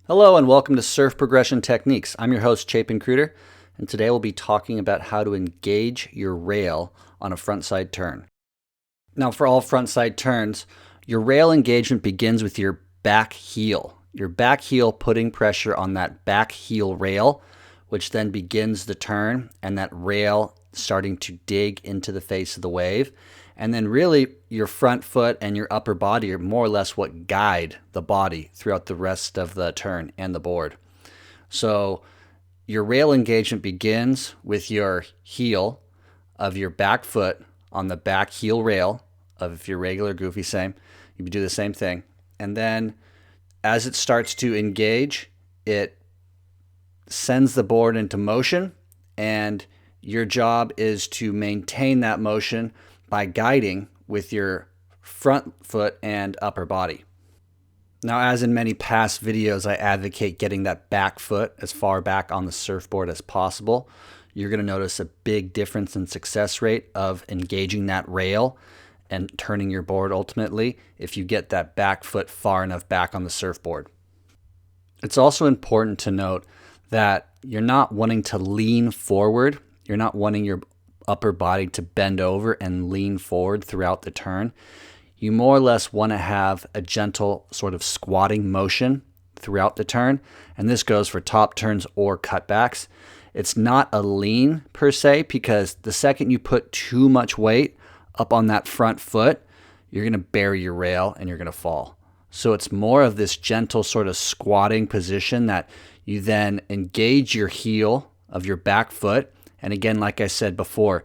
Hello and welcome to Surf Progression Techniques. I'm your host, Chapin Cruder, and today we'll be talking about how to engage your rail on a frontside turn. Now, for all frontside turns, your rail engagement begins with your back heel. Your back heel putting pressure on that back heel rail, which then begins the turn, and that rail starting to dig into the face of the wave. And then really your front foot and your upper body are more or less what guide the body throughout the rest of the turn and the board. So your rail engagement begins with your heel of your back foot on the back heel rail of your regular goofy same. You do the same thing. And then as it starts to engage, it sends the board into motion, and your job is to maintain that motion by guiding with your front foot and upper body. Now, as in many past videos, I advocate getting that back foot as far back on the surfboard as possible. You're going to notice a big difference in success rate of engaging that rail and turning your board ultimately if you get that back foot far enough back on the surfboard. It's also important to note that you're not wanting to lean forward. You're not wanting your upper body to bend over and lean forward throughout the turn. You more or less want to have a gentle sort of squatting motion throughout the turn, and this goes for top turns or cutbacks. It's not a lean per se, because the second you put too much weight up on that front foot, you're going to bury your rail and you're going to fall. So it's more of this gentle sort of squatting position that you then engage your heel of your back foot. And again, like I said before,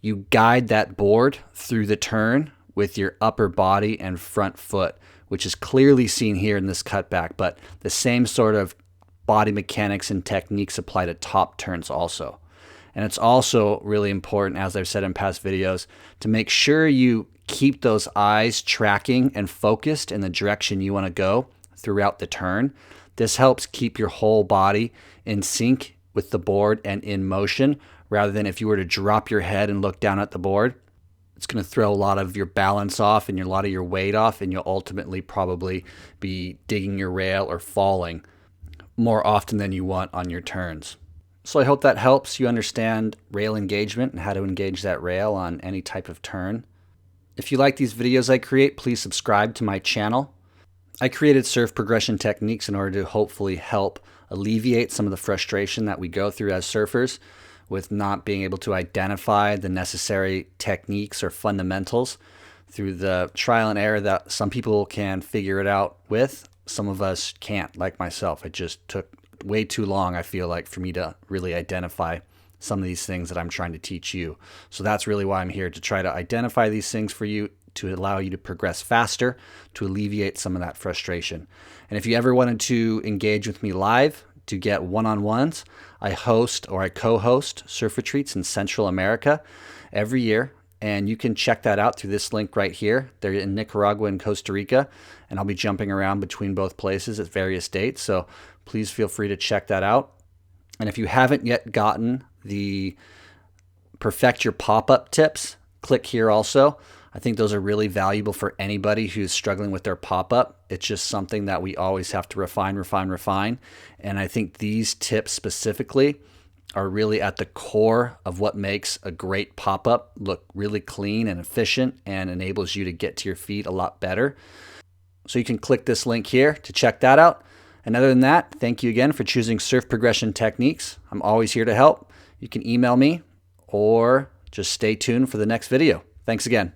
you guide that board through the turn with your upper body and front foot, which is clearly seen here in this cutback, but the same sort of body mechanics and techniques apply to top turns also. And it's also really important, as I've said in past videos, to make sure you keep those eyes tracking and focused in the direction you want to go throughout the turn. This helps keep your whole body in sync with the board and in motion, rather than if you were to drop your head and look down at the board. It's going to throw a lot of your balance off and a lot of your weight off, and you'll ultimately probably be digging your rail or falling more often than you want on your turns. So I hope that helps you understand rail engagement and how to engage that rail on any type of turn. If you like these videos I create, please subscribe to my channel. I created Surf Progression Techniques in order to hopefully help alleviate some of the frustration that we go through as surfers with not being able to identify the necessary techniques or fundamentals through the trial and error that some people can figure it out with. Some of us can't, like myself. It just took way too long, I feel like, for me to really identify some of these things that I'm trying to teach you. So that's really why I'm here, to try to identify these things for you, to allow you to progress faster, to alleviate some of that frustration. And if you ever wanted to engage with me live, to get one-on-ones, I host or I co-host surf retreats in Central America every year, and you can check that out through this link right here. They're in Nicaragua and Costa Rica, and I'll be jumping around between both places at various dates, so please feel free to check that out. And if you haven't yet gotten the Perfect Your Pop-Up tips, click here also. I think those are really valuable for anybody who's struggling with their pop-up. It's just something that we always have to refine. And I think these tips specifically are really at the core of what makes a great pop-up look really clean and efficient and enables you to get to your feet a lot better. So you can click this link here to check that out. And other than that, thank you again for choosing Surf Progression Techniques. I'm always here to help. You can email me or just stay tuned for the next video. Thanks again.